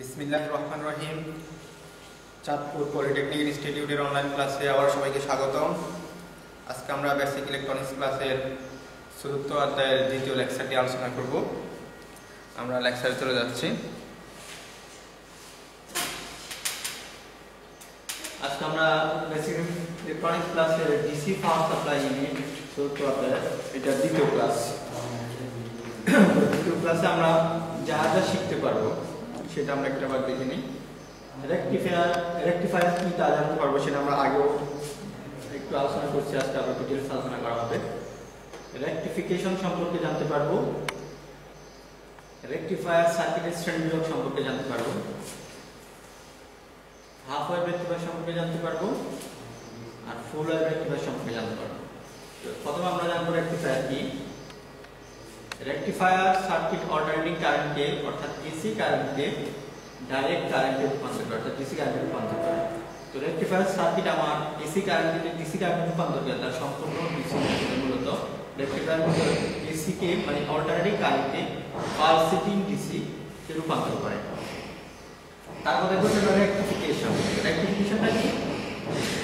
বিসমিল্লাহির রহমানির রহিম। চাঁদপুর পলিটেকনিক ইনস্টিটিউটের অনলাইন ক্লাসে আবার সবাইকে স্বাগতম। আজকে আমরা বেসিক ইলেকট্রনিক্স ক্লাসের চতুর্থ অধ্যায়ের দ্বিতীয় লেকচারটি আলোচনা করব। আমরা লেকচারে চলে যাচ্ছি। আজকে আমরা বেসিক ইলেকট্রনিক্স ক্লাসের ডিসি পাওয়ার সাপ্লাই ইউনিট চতুর্থ অধ্যায়ের এটা দ্বিতীয় ক্লাস। দ্বিতীয় ক্লাসে আমরা যা যা শিখতে পারবো সেটা আমরা একটাবার দেখে নিই। রেকটিফায়ার কি তা জানতে পারবো, সেটা আমরা আগেও একটু আলোচনা করছি, আজকে আবার ডিটেইলস আলোচনা করা হবে। রেকটিফিকেশন সম্পর্কে জানতে পারবো, রেকটিফায়ার সার্কিটের শ্রেণীবিভাগ সম্পর্কে জানতে পারবো, হাফ ওয়েভ রেকটিফায়ার সম্পর্কে জানতে পারবো, আর ফুল ওয়েভ রেকটিফায়ার সম্পর্কে জানতে পারবো। প্রথমে আমরা জানবো রেকটিফায়ার কি। রেকটিফায়ার সার্কিট অল্টারনেটিং কারেন্টকে অর্থাৎ এসি কারেন্টকে ডাইরেক্ট কারেন্টে রূপান্তর করে, অর্থাৎ ডিসি কারেন্টে রূপান্তর করে। তো রেকটিফায়ার সার্কিট আমার এসি কারেন্টকে ডিসি কারেন্টে রূপান্তর করে, তার সম্পূর্ণ ডিসি মূলত রেকটিফায়ার এসি কে মানে অল্টারনেটিং কারেন্টে পালসেটিং ডিসি তে রূপান্তর করে। তারপর দেখো রেকটিফিকেশন। রেকটিফিকেশনটা কি?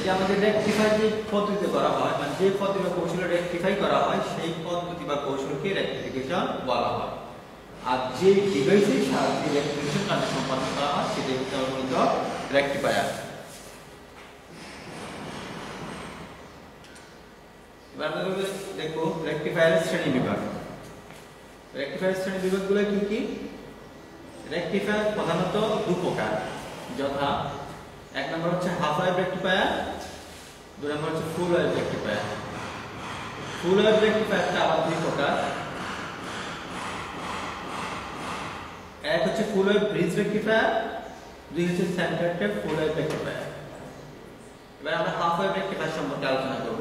যে আমাদের রেকটিফাই যে পদ্ধতিতে করা হয়, মানে যে পদ্ধতি বা কৌশলে রেকটিফাই করা হয় সেই পদ্ধতি বা কৌশলকে রেকটিফিকেশন বলা হয়। আর যে ডিভাইসের সাহায্যে রেকটিফিকেশন কাজটি সম্পাদন করা হয় সেটাই হচ্ছে মূলত রেকটিফায়ার। এবার আমরা দেখব রেকটিফায়ারের শ্রেণীবিভাগ। রেকটিফায়ারের শ্রেণীবিভাগগুলো কি কি? রেকটিফায়ার প্রধানত দুই প্রকার, যথা এক নম্বর হচ্ছে হাফ ওয়েভ রেকটিফায়ার, দুই নম্বর হচ্ছে full wave rectifier. Full wave রেকটিফায়ারটা আবার দুই প্রকার, এক হচ্ছে ফুল ওয়েভ ব্রিজ রেকটিফায়ার, দুই হচ্ছে সেন্টার ফুল ওয়েভ রেকটিফায়ার। এবার আমরা হাফ ওয়েভ রেকটিফায়ার সম্পর্কে আলোচনা করব।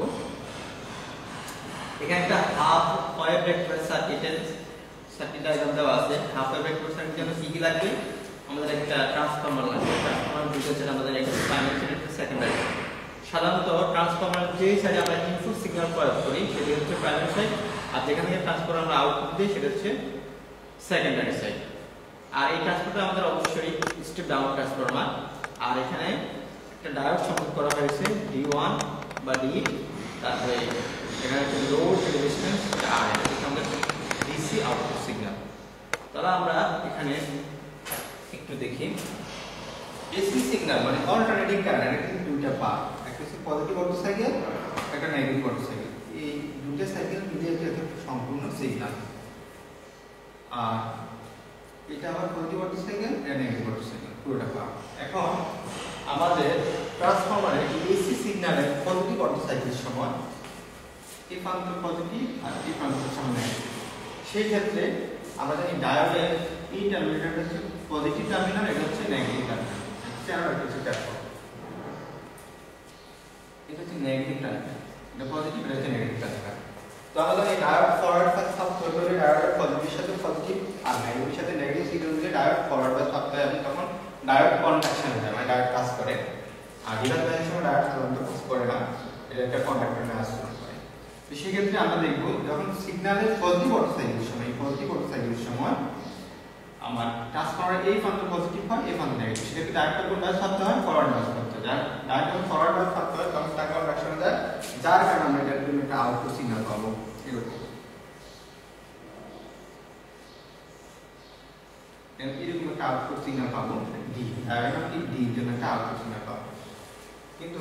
এখানে একটা half wave rectifier circuit diagram দেওয়া আছে। হাফ ওয়েভ রেকটিফায়ার সার্কিট জন্য কি কি লাগবে? আমাদের একটা ট্রান্সফরমার লাগবে। ট্রান্সফরমার দুটো হচ্ছে আমাদের একটা প্রাইমারি সাইড একটা সেকেন্ডারি। সাধারণত ট্রান্সফরমার যে সাইডে আমরা ইনপুট সিগন্যাল প্রয়োগ করি সেটা হচ্ছে প্রাইমারি সাইড, আর যেখানে থেকে ট্রান্সফরমার আমরা আউটপুট দিই সেটা হচ্ছে সেকেন্ডারি সাইড। আর এই ট্রান্সফরমার আমাদের অবশ্যই স্টেপ ডাউন ট্রান্সফরমার। আর এখানে একটা ডায়োড সংযোগ করা হয়েছে D1 বা D, তারপরে এখানে একটা লোড রেজিস্ট্যান্স আর এটা আমাদের ডিসি আউটপুট সিগন্যাল। তাহলে আমরা এখানে একটু দেখি এসি সিগন্যাল মানে অল্টারনেটিং কারেন্ট, এটা কিন্তু দুইটা পার্ট, একটা হচ্ছে পজিটিভ অর্থ সাইকেল, একটা নেগেটিভ অর্থ সাইকেল। এই দুটো সাইকেল মিলে একটা সম্পূর্ণ সিগন্যাল। আর এটা আবার পজিটিভ অর্থ সাইকেল, এটা নেগেটিভ অর্থ সাইকেল, পুরোটা পার্ট। এখন আমাদের ট্রান্সফরমারে এসি সিগন্যালের পজিটিভ অর্থ সাইকেলের সময় এই প্রান্ত পজিটিভ আর এই প্রান্ত সামনে, সেই ক্ষেত্রে আমরা জানি ডায়োডের এই টার্মিনালটা হচ্ছে পজিটিভ টার্মিনাল, এটা হচ্ছে নেগেটিভ টার্মিনাল। এটা হচ্ছে ট্রান্সফরমার, এটা হচ্ছে নেগেটিভ টার্মিনাল, এটা পজিটিভ, এটা হচ্ছে নেগেটিভ টার্মিনাল। তো আমরা জানি ডায়োড ফরওয়ার্ড বা সাবসাপ্লাই করলে ডায়োডের পজিটিভের সাথে পজিটিভ আর নেগেটিভের সাথে নেগেটিভ সিগন্যাল দিলে ডায়োড ফরওয়ার্ড বা সাবসাপ্লাই হবে, তখন ডায়োড কন্ডাকশনে যায়, মানে ডায়োড কাজ করে। আর ডিভাইসের সময় ডায়োড সাধারণত কাজ করে না, এটা একটা কন্ডাক্টরে আচরণ করে। তো সেই ক্ষেত্রে আমরা দেখব যখন সিগন্যালের পজিটিভ অর্থ সাইকেলের সময়, পজিটিভ অর্থ সাইকেলের সময় আমার ট্রান্সফরমার এই প্রান্ত পজিটিভ হয়, এই প্রান্ত নেগেটিভ, সেক্ষেত্রে ডায়োডটা কোন বাস থাকতে হয়? ফরওয়ার্ড বাস থাকতে হয়। ডায়োড যখন ফরওয়ার্ড বাস থাকতে হয় তখন তাকে কন্ডাকশনে যায়, যার কারণে আমরা এটার জন্য একটা আউটপুট সিগন্যাল পাবো এরকম। এরকম একটা আউটপুট সিগন্যাল পাবো ডি, আর এখন ডি এর জন্য একটা আউটপুট সিগন্যাল পাবো। কিন্তু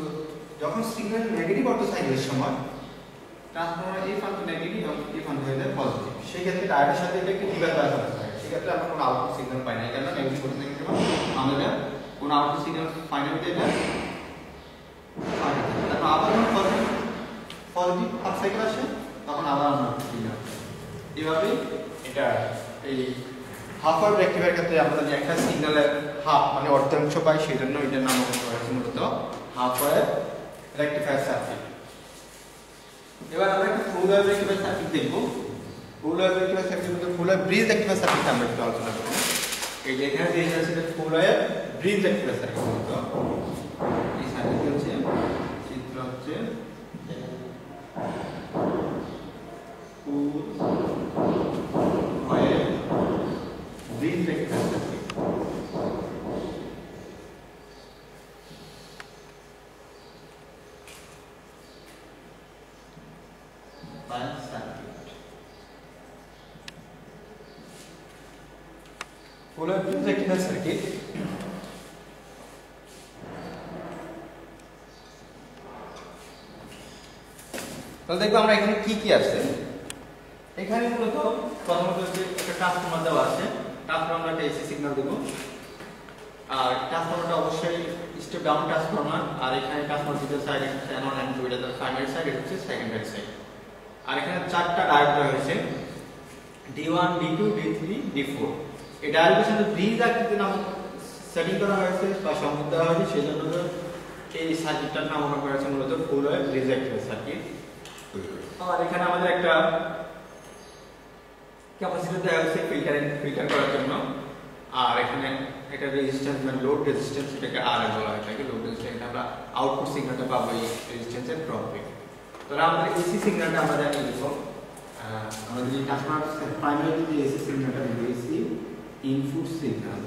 যখন সিগন্যাল নেগেটিভ অর্থ সাইকেলের সময় ট্রান্সফরমার এই প্রান্ত নেগেটিভ এবং এই প্রান্ত হয়ে যায় পজিটিভ, সেই ক্ষেত্রে ডায়োডের সাথে এটা একটি ডিভাইস বাস হতে হয়। সেক্ষেত্রে আমরা কোনো আউটপুট সিগন্যাল পাই না, এই কারণে নেগেটিভ অর্থ সাইকেল আমাদের কোনো আউটপুট সিগন্যাল ফাইনাল দিয়ে যায়। তারপর আবার যখন পজিটিভ হাফ সাইকেল আসে তখন আবার আমরা সিগন্যাল এভাবে এটা এই হাফ ওয়েভ রেকটিফায়ার ক্ষেত্রে আমরা যে একটা সিগন্যালের হাফ মানে অর্ধাংশ পাই, সেই জন্য এটার নাম করা হয়েছে মূলত হাফ ওয়েভ রেকটিফায়ার সার্কিট। এবার আমরা একটা ফুল ওয়েভ রেকটিফায়ার সার্কিট দেখব। ফুল ওয়েভ রেকটিফায়ার সার্কিটের মধ্যে ফুল ওয়েভ ব্রিজ রেকটিফায়ার সার্কিট আমরা একটু আলোচনা করব। এই যে এখানে দিয়ে যাচ্ছে ফুল ওয়েভ ব্রিজ রেকটিফায়ার সার্কিট। এই সার্কিট হচ্ছে চিত্র হচ্ছে full wave bridge rectifier circuit. ফুল ওয়েভ ব্রিজ রেকটিফায়ার সার্কিট। তাহলে দেখবো আমরা এখানে কি কি আছে। এখানে মূলত প্রথমত হচ্ছে একটা ট্রান্সফরমার দেওয়া আছে, ট্রান্সফরমার একটা এসি সিগন্যাল দেব, আর ট্রান্সফরমারটা অবশ্যই স্টেপ ডাউন ট্রান্সফরমার, আর এখানে ট্রান্সফরমার দুটো সাইড, একটা অ্যানোড এন্ড দুইটা তার প্রাইমারি সাইড, এটা হচ্ছে সেকেন্ডারি সাইড। আর এখানে চারটা ডায়োড দেওয়া হয়েছে, D1 D2 D3 D4। এই ডায়োডের সাথে ব্রিজ আকৃতির নাম সেটিং করা হয়েছে বা সংযোগ দেওয়া হয়েছে, সেজন্য এই সার্কিটটার নামকরণ করা হয়েছে মূলত full wave bridge rectifier circuit. আর এখানে আমাদের একটা ক্যাপাসিটর দেওয়া হয়েছে ফিল্টার করার জন্য, আর এখানে একটা রেজিস্ট্যান্স মানে লোড রেজিস্ট্যান্স, এটাকে আর বলা হয় থাকে। লোড রেজিস্ট্যান্স আমরা আউটপুট সিগন্যালটা পাবো এই রেজিস্ট্যান্সের ড্রপ থেকে। তাহলে আমাদের এসি সিগন্যালটা আমরা জানি দেখো, আমাদের এই ট্রান্সফরমার প্রাইমারি যে এসি সিগন্যালটা দিব, AC input signal,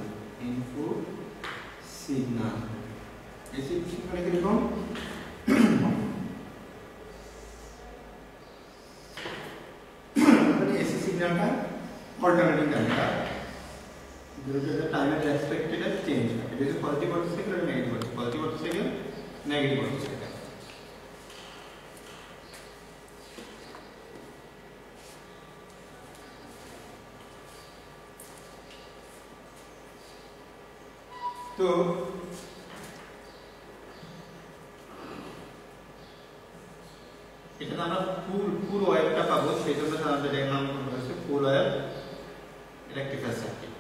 AC signal কিরকম এসি সিগন্যালটা অল্টারনেটিং টাইমটা যেটা টাইমের রেসপেক্টেড চেঞ্জ হয়, এটা হচ্ছে পজিটিভ ভোল্টেজ সাইকেল আর negative voltage, positive voltage cycle negative voltage cycle. তো এটা আমরা ফুল ওয়েভটা পাবো, সেই জন্য আমাদের এর নাম করা হয়েছে ফুল ওয়েভ রেকটিফায়ার সার্কিট।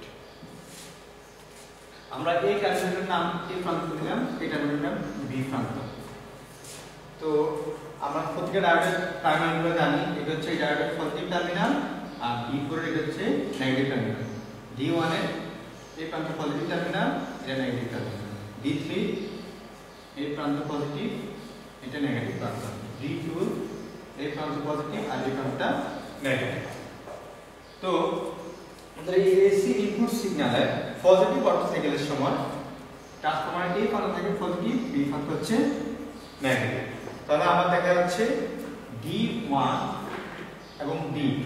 আমরা এই টার্মিনালের নাম এ প্রান্ত দিলাম, এই টার্মিনালের নাম বি প্রান্ত। তো আমরা প্রত্যেকটা ডায়োডের টার্মিনালগুলো জানি, এটা হচ্ছে এই ডায়োডের পজিটিভ টার্মিনাল, আর D4 এর এটা হচ্ছে নেগেটিভ টার্মিনাল। D1 এর এই প্রান্ত পজিটিভ টার্মিনাল, এটা নেগেটিভ টার্মিনাল। D3 এই প্রান্ত পজিটিভ, এটা নেগেটিভ প্রান্ত। D2 এই প্রান্ত পজিটিভ আর এই প্রান্তটা নেগেটিভ। তো আমাদের এই এসি ইনপুট সিগন্যালে পজিটিভ অটো সাইকেলের সময় ট্রান্সফরমারের এই প্রান্ত থেকে পজিটিভ, বি প্রান্ত হচ্ছে নেগেটিভ। তাহলে আমার দেখা যাচ্ছে D1 এবং D2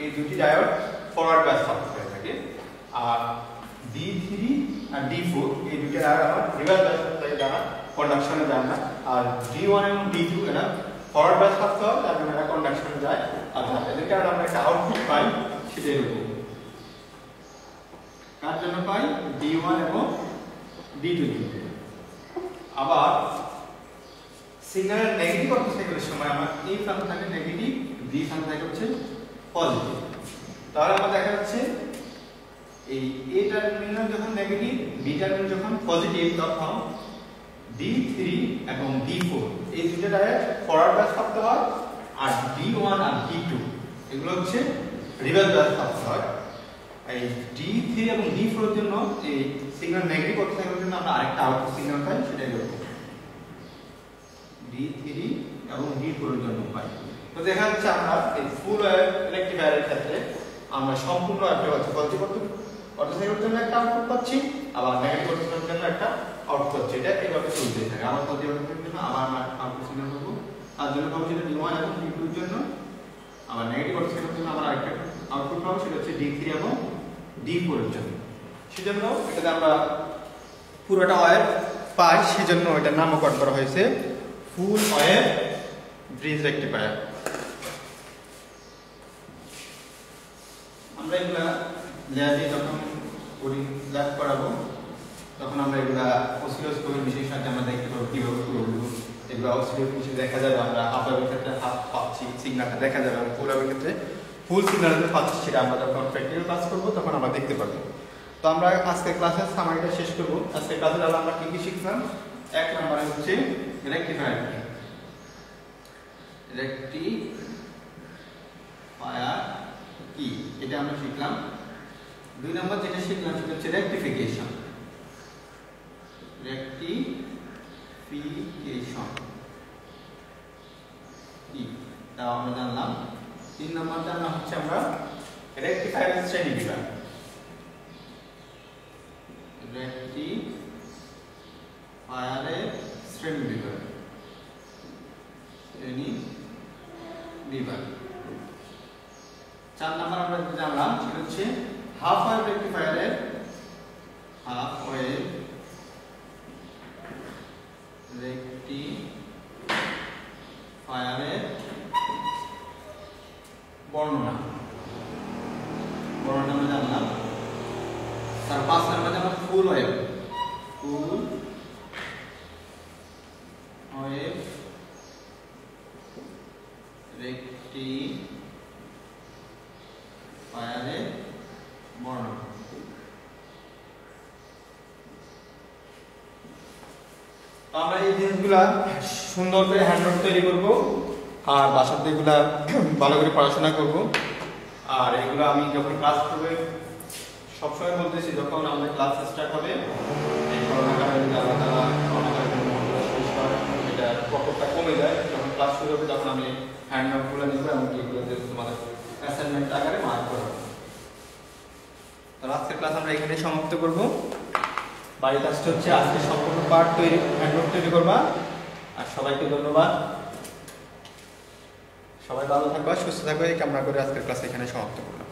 এই দুটি ডায়োড ফরওয়ার্ড বাইস হয়ে থাকে, আর D3 আর D4 এই দুটি ডায়োড আমার রিভার্স বাইস থেকে দ্বারা কন্ডাকশনে যায় না, আর D1 এবং D2 এরা ফরওয়ার্ড বাইস থাকতে হয়, তার মানে এরা কন্ডাকশনে যায়। আর এদের কারণে আমরা একটা আউটপুট পাই, সেটা এরকম। কার জন্য পাই? D1 এবং D2 জন্য। আবার সিগন্যালের নেগেটিভ অটো সাইকেলের সময় আমার এই প্রান্ত থাকে নেগেটিভ, বি প্রান্ত থাকে হচ্ছে পজিটিভ। তাহলে আমরা দেখা যাচ্ছে এই এ টার্মিনাল যখন নেগেটিভ, বি টার্মিনাল যখন পজিটিভ, তখন D3 এবং D4 এই দুটো ডায়োড ফরওয়ার্ড বাইস থাকতে হয়, আর D1 আর D2 এগুলো হচ্ছে রিভার্স বাইস থাকতে হয়। এই D3 এবং D4 এর জন্য এই সিগন্যাল নেগেটিভ অটো সাইকেলের জন্য আমরা আরেকটা আউটপুট সিগন্যাল পাই, সেটাই হলো D3 এবং D4 এর জন্য পাই। তো দেখা যাচ্ছে আমরা এই ফুল ওয়েভ রেকটিফায়ারের ক্ষেত্রে আমরা সম্পূর্ণ একটা পজিটিভ অটো সাইকেলের জন্য একটা আউটপুট পাচ্ছি, আবার নেগেটিভ অটো সাইকেলের জন্য একটা আউটপুট পাচ্ছি। এটা এইভাবে চলতে থাকে। আবার পজিটিভ অটো সাইকেলের জন্য আবার আমরা আউটপুট সিগন্যাল পাবো, আর জন্য পাবো যেটা D1 এবং D2 এর জন্য, আবার নেগেটিভ অটো সাইকেলের জন্য আমরা আরেকটা আউটপুট পাবো, সেটা হচ্ছে D3 এবং D4 এর জন্য। সেজন্য এটাতে আমরা পুরোটা ওয়েভ পাই, সেজন্য এটার নামকরণ করা হয়েছে ফুল ওয়েভ ব্রিজ রেকটিফায়ার। আমরা এগুলা ল্যাবে যখন কোডিং ল্যাব করাবো, তখন আমরা এগুলা অসিলোস্কোপের মেশিনের সাথে আমরা দেখতে পাবো কিভাবে পুরোগুলো এগুলো অসিলোস্কোপ মেশিনে দেখা যাবে। আমরা হাফ ওয়েভের ক্ষেত্রে হাফ পাচ্ছি, সিগন্যালটা দেখা যাবে, এবং ফুল ওয়েভের ক্ষেত্রে ফুল সিগন্যালটা পাচ্ছি, সেটা আমরা যখন প্র্যাকটিক্যাল ক্লাস করবো তখন আমরা দেখতে পাবো। তো আমরা আজকে ক্লাসের সামারিটা শেষ করব। আজকে ক্লাসে আমরা কি কি শিখলাম? এক নম্বরে হচ্ছে রেকটিফায়ার কি, রেকটিফায়ার কি এটা আমরা শিখলাম। দুই নম্বর যেটা শিখলাম সেটা হচ্ছে রেকটিফিকেশন, রেকটিফিকেশন কি তা আমরা জানলাম। তিন নম্বর জানলাম হচ্ছে আমরা রেকটিফায়ারের শ্রেণীবিভাগ, রেকটিফায়ারের শ্রেণীবিভাগ। চার নম্বর আমরা জানলাম সেটা হচ্ছে হাফ ওয়েভ রেকটিফায়ারের সারফাস এর মানে আমরা ফুল ওয়েভ রেকটিফায়ারে বর্ণনা। আমরা এই জিনিসগুলা সুন্দর করে হ্যান্ডনোট তৈরি করব আর বাসাতে এগুলা ভালো করে পড়াশোনা করব। আর এগুলো আমি যখন ক্লাস করবে সবসময় বলতেছি, যখন আমাদের ক্লাস স্টার্ট হবে এই করোনাকালীন এটা প্রকোপটা কমে যায়, যখন ক্লাস শুরু হবে তখন আমি হ্যান্ডনোটগুলো নিব এবং এগুলো তোমাদের অ্যাসাইনমেন্ট আকারে মার্ক করব। তো আজকের ক্লাস আমরা এখানে সমাপ্ত করব। বাড়ির কাজটা হচ্ছে আজকে সম্পূর্ণ পার্ট তৈরি, হ্যান্ডনোট তৈরি করবা। আর সবাইকে ধন্যবাদ, সবাই ভালো থাকবা, সুস্থ থাকবে, এই কামনা করে আজকের ক্লাস এখানে সমাপ্ত করলাম।